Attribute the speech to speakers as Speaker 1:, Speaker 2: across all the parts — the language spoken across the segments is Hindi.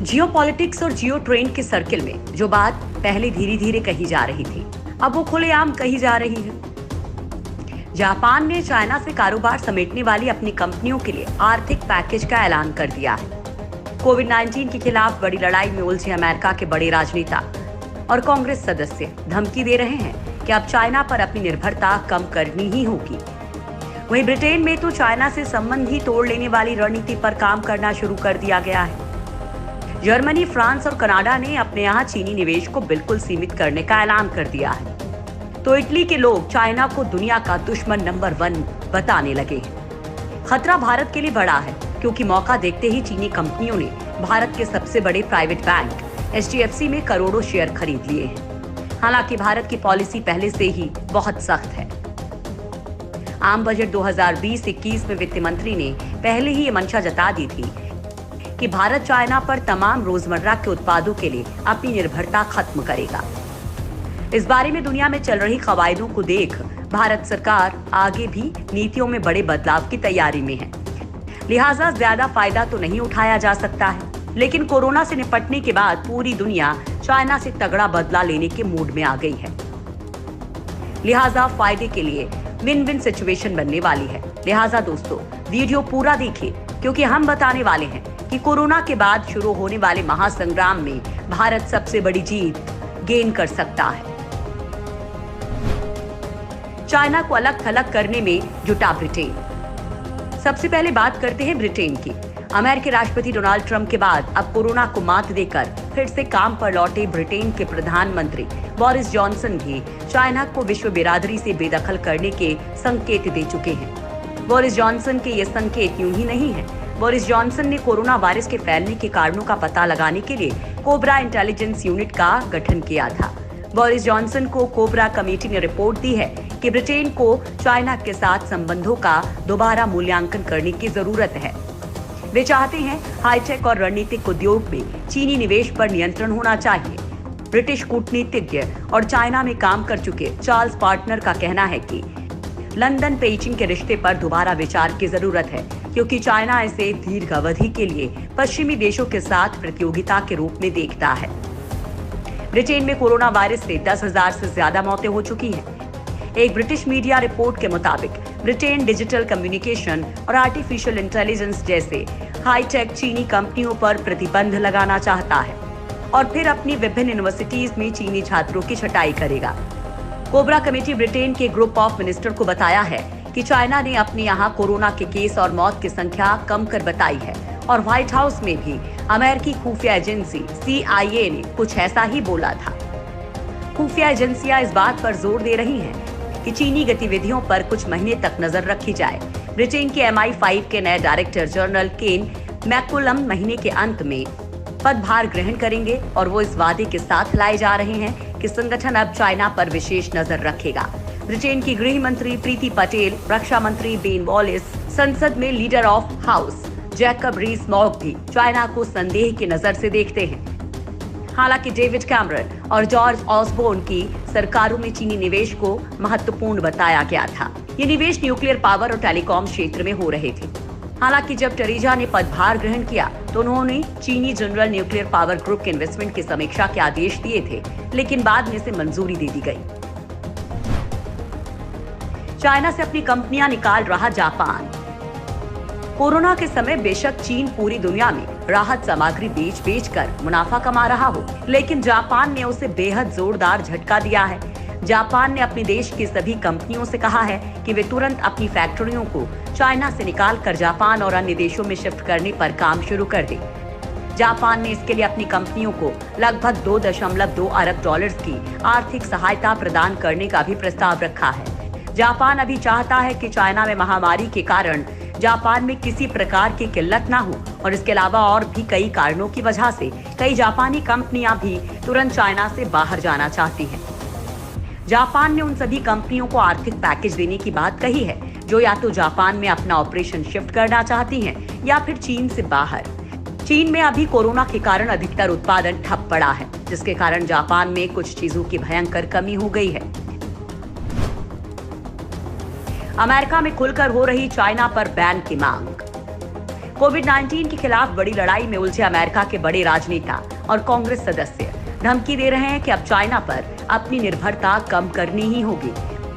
Speaker 1: जियोपॉलिटिक्स और जियो ट्रेंड के सर्किल में जो बात पहले धीरे धीरे कही जा रही थी, अब वो खुलेआम कही जा रही है। जापान ने चाइना से कारोबार समेटने वाली अपनी कंपनियों के लिए आर्थिक पैकेज का ऐलान कर दिया है। कोविड-19 के खिलाफ बड़ी लड़ाई में उलझे अमेरिका के बड़े राजनेता और कांग्रेस सदस्य धमकी दे रहे हैं कि अब चाइना पर अपनी निर्भरता कम करनी ही होगी। वहीं ब्रिटेन में तो चाइना से संबंध ही तोड़ लेने वाली रणनीति पर काम करना शुरू कर दिया गया है। जर्मनी, फ्रांस और कनाडा ने अपने यहाँ चीनी निवेश को बिल्कुल सीमित करने का ऐलान कर दिया है। तो इटली के लोग चाइना को दुनिया का दुश्मन नंबर 1 बताने लगे हैं। खतरा भारत के लिए बड़ा है, क्योंकि मौका देखते ही चीनी कंपनियों ने भारत के सबसे बड़े प्राइवेट बैंक HDFC में करोड़ों शेयर खरीद लिए हैं। हालांकि भारत की पॉलिसी पहले से ही बहुत सख्त है। आम बजट 2020-21 में वित्त मंत्री ने पहले ही ये मंशा जता दी थी कि भारत चाइना पर तमाम रोजमर्रा के उत्पादों के लिए अपनी निर्भरता खत्म करेगा। इस बारे में दुनिया में चल रही कवायदों को देख भारत सरकार आगे भी नीतियों में बड़े बदलाव की तैयारी में है। लिहाजा ज्यादा फायदा तो नहीं उठाया जा सकता है, लेकिन कोरोना से निपटने के बाद पूरी दुनिया चाइना से तगड़ा बदला लेने के मूड में आ गई है। लिहाजा फायदे के लिए विन विन सिचुएशन बनने वाली है। लिहाजा दोस्तों, वीडियो पूरा देखिए, क्योंकि हम बताने वाले हैं कि कोरोना के बाद शुरू होने वाले महासंग्राम में भारत सबसे बड़ी जीत गेन कर सकता है। चाइना को अलग थलग करने में जुटा ब्रिटेन। सबसे पहले बात करते हैं ब्रिटेन की। अमेरिकी राष्ट्रपति डोनाल्ड ट्रंप के बाद अब कोरोना को मात देकर फिर से काम पर लौटे ब्रिटेन के प्रधानमंत्री बोरिस जॉनसन भी चाइना को विश्व बिरादरी से बेदखल करने के संकेत दे चुके हैं। बोरिस जॉनसन के ये संकेत यूं ही नहीं है। बोरिस जॉनसन ने कोरोना वायरस के फैलने के कारणों का पता लगाने के लिए कोबरा इंटेलिजेंस यूनिट का गठन किया था। बोरिस जॉनसन को कोबरा कमेटी ने रिपोर्ट दी है कि ब्रिटेन को चाइना के साथ संबंधों का दोबारा मूल्यांकन करने की जरूरत है। वे चाहते हैं हाईटेक और रणनीतिक उद्योग में चीनी निवेश पर नियंत्रण होना चाहिए। ब्रिटिश कूटनीतिज्ञ और चाइना में काम कर चुके चार्ल्स पार्टनर का कहना है कि लंदन पेइचिंग के रिश्ते पर दोबारा विचार की जरूरत है, क्योंकि चाइना इसे दीर्घ अवधि के लिए पश्चिमी देशों के साथ प्रतियोगिता के रूप में देखता है। ब्रिटेन में कोरोना वायरस से 10,000 से ज्यादा मौतें हो चुकी हैं। एक ब्रिटिश मीडिया रिपोर्ट के मुताबिक ब्रिटेन डिजिटल कम्युनिकेशन और आर्टिफिशियल इंटेलिजेंस जैसे हाईटेक चीनी कंपनियों पर प्रतिबंध लगाना चाहता है और फिर अपनी विभिन्न यूनिवर्सिटीज में चीनी छात्रों की छटाई करेगा। कोबरा कमेटी ब्रिटेन के ग्रुप ऑफ मिनिस्टर को बताया है कि चाइना ने अपने यहाँ कोरोना के केस और मौत की संख्या कम कर बताई है और व्हाइट हाउस में भी अमेरिकी खुफिया एजेंसी CIA ने कुछ ऐसा ही बोला था। खुफिया एजेंसियां इस बात पर जोर दे रही हैं कि चीनी गतिविधियों पर कुछ महीने तक नजर रखी जाए। ब्रिटेन के MI5 के नए डायरेक्टर जनरल केन मैकुलम महीने के अंत में पदभार ग्रहण करेंगे और वो इस वादे के साथ लाए जा रहे हैं कि संगठन अब चाइना पर विशेष नजर रखेगा। ब्रिटेन की गृह मंत्री प्रीति पटेल, रक्षा मंत्री बेन वॉलिस, संसद में लीडर ऑफ हाउस जैकब रीस-मॉग भी चाइना को संदेह की नजर से देखते हैं। हालांकि डेविड कैमरन और जॉर्ज ऑसबोर्न की सरकारों में चीनी निवेश को महत्वपूर्ण बताया गया था। ये निवेश न्यूक्लियर पावर और टेलीकॉम क्षेत्र में हो रहे थे। हालांकि जब टरीजा ने पदभार ग्रहण किया तो उन्होंने चीनी जनरल न्यूक्लियर पावर ग्रुप के इन्वेस्टमेंट की समीक्षा के आदेश दिए थे, लेकिन बाद में इसे मंजूरी दे दी गई। चाइना से अपनी कंपनियां निकाल रहा जापान। कोरोना के समय बेशक चीन पूरी दुनिया में राहत सामग्री बेच कर मुनाफा कमा रहा हो, लेकिन जापान ने उसे बेहद जोरदार झटका दिया है। जापान ने अपने देश की सभी कंपनियों से कहा है कि वे तुरंत अपनी फैक्ट्रियों को चाइना से निकालकर जापान और अन्य देशों में शिफ्ट करने पर काम शुरू कर दे। जापान ने इसके लिए अपनी कंपनियों को लगभग $2.2 अरब की आर्थिक सहायता प्रदान करने का भी प्रस्ताव रखा है। जापान अभी चाहता है कि चाइना में महामारी के कारण जापान में किसी प्रकार की किल्लत ना हो और इसके अलावा और भी कई कारणों की वजह से कई जापानी कंपनियां भी तुरंत चाइना से बाहर जाना चाहती हैं। जापान ने उन सभी कंपनियों को आर्थिक पैकेज देने की बात कही है जो या तो जापान में अपना ऑपरेशन शिफ्ट करना चाहती हैं या फिर चीन से बाहर। चीन में अभी कोरोना के कारण अधिकतर उत्पादन ठप पड़ा है, जिसके कारण जापान में कुछ चीजों की भयंकर कमी हो गई है। अमेरिका में खुलकर हो रही चाइना पर बैन की मांग। कोविड-19 के खिलाफ बड़ी लड़ाई में उलझे अमेरिका के बड़े राजनेता और कांग्रेस सदस्य धमकी दे रहे हैं कि अब चाइना पर अपनी निर्भरता कम करनी ही होगी।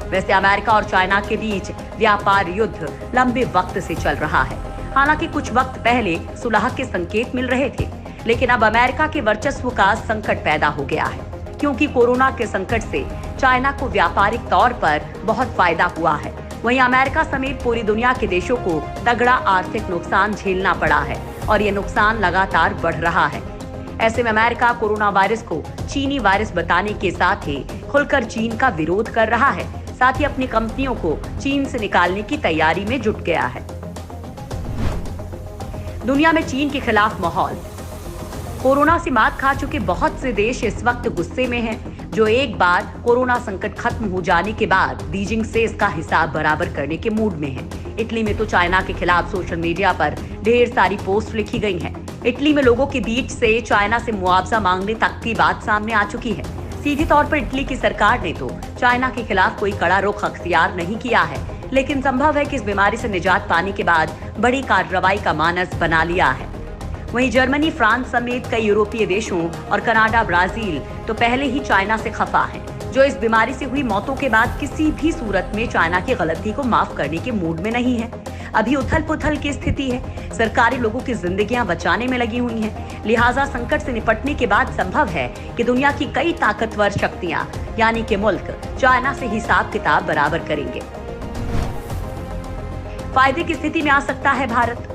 Speaker 1: वैसे अमेरिका और चाइना के बीच व्यापार युद्ध लंबे वक्त से चल रहा है। हालांकि कुछ वक्त पहले सुलह के संकेत मिल रहे थे, लेकिन अब अमेरिका के वर्चस्व का संकट पैदा हो गया है, क्योंकि कोरोना के संकट से चाइना को व्यापारिक तौर पर बहुत फायदा हुआ है। वहीं अमेरिका समेत पूरी दुनिया के देशों को तगड़ा आर्थिक नुकसान झेलना पड़ा है और ये नुकसान लगातार बढ़ रहा है। ऐसे में अमेरिका कोरोना वायरस को चीनी वायरस बताने के साथ ही खुलकर चीन का विरोध कर रहा है, साथ ही अपनी कंपनियों को चीन से निकालने की तैयारी में जुट गया है। दुनिया में चीन के खिलाफ माहौल। कोरोना से मात खा चुके बहुत से देश इस वक्त गुस्से में हैं, जो एक बार कोरोना संकट खत्म हो जाने के बाद बीजिंग से इसका हिसाब बराबर करने के मूड में है। इटली में तो चाइना के खिलाफ सोशल मीडिया पर ढेर सारी पोस्ट लिखी गई हैं। इटली में लोगों के बीच से चाइना से मुआवजा मांगने तक की बात सामने आ चुकी है। सीधे तौर पर इटली की सरकार ने तो चाइना के खिलाफ कोई कड़ा रुख अख्तियार नहीं किया है, लेकिन संभव है कि इस बीमारी से निजात पाने के बाद बड़ी कार्रवाई का मानस बना लिया है। वहीं जर्मनी, फ्रांस समेत कई यूरोपीय देशों और कनाडा, ब्राजील तो पहले ही चाइना से खफा हैं, जो इस बीमारी से हुई मौतों के बाद किसी भी सूरत में चाइना की गलती को माफ करने के मूड में नहीं है। अभी उथल पुथल की स्थिति है, सरकारें लोगों की जिंदगियां बचाने में लगी हुई हैं। लिहाजा संकट से निपटने के बाद संभव है कि दुनिया की कई ताकतवर शक्तियां यानी कि मुल्क चाइना से हिसाब किताब बराबर करेंगे। फायदे की स्थिति में आ सकता है भारत।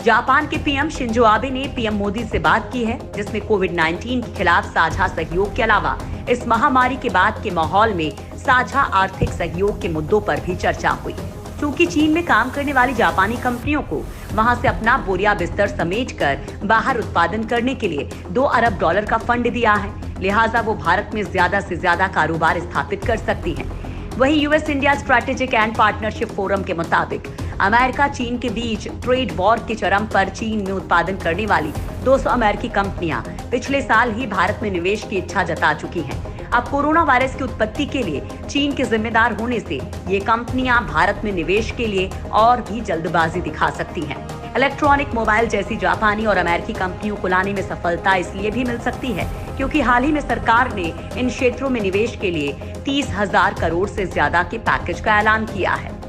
Speaker 1: जापान के पीएम शिंजो आबे ने पीएम मोदी से बात की है, जिसमें कोविड-19 के खिलाफ साझा सहयोग के अलावा इस महामारी के बाद के माहौल में साझा आर्थिक सहयोग के मुद्दों पर भी चर्चा हुई। क्योंकि चीन में काम करने वाली जापानी कंपनियों को वहां से अपना बोरिया बिस्तर समेटकर बाहर उत्पादन करने के लिए $2 अरब का फंड दिया है, लिहाजा वो भारत में ज्यादा से ज्यादा कारोबार स्थापित कर सकती हैं। वहीं US India strategic and partnership forum के मुताबिक अमेरिका चीन के बीच ट्रेड वॉर के चरम पर चीन में उत्पादन करने वाली 200 अमेरिकी कंपनियां पिछले साल ही भारत में निवेश की इच्छा जता चुकी हैं। अब कोरोना वायरस की उत्पत्ति के लिए चीन के जिम्मेदार होने से ये कंपनियां भारत में निवेश के लिए और भी जल्दबाजी दिखा सकती हैं। इलेक्ट्रॉनिक मोबाइल जैसी जापानी और अमेरिकी कंपनियों को लाने में सफलता इसलिए भी मिल सकती है क्योंकि हाल ही में सरकार ने इन क्षेत्रों में निवेश के लिए 30,000 करोड़ से ज्यादा के पैकेज का ऐलान किया है।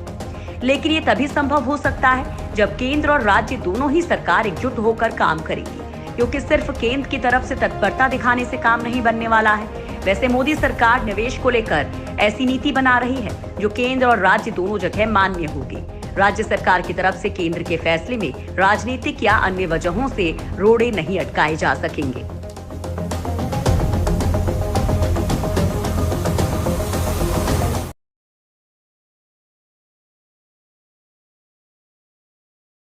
Speaker 1: लेकिन ये तभी संभव हो सकता है जब केंद्र और राज्य दोनों ही सरकार एकजुट होकर काम करेगी, क्योंकि सिर्फ केंद्र की तरफ से तत्परता दिखाने से काम नहीं बनने वाला है। वैसे मोदी सरकार निवेश को लेकर ऐसी नीति बना रही है जो केंद्र और राज्य दोनों जगह मान्य होगी। राज्य सरकार की तरफ से केंद्र के फैसले में राजनीतिक या अन्य वजहों से रोड़े नहीं अटकाए जा सकेंगे।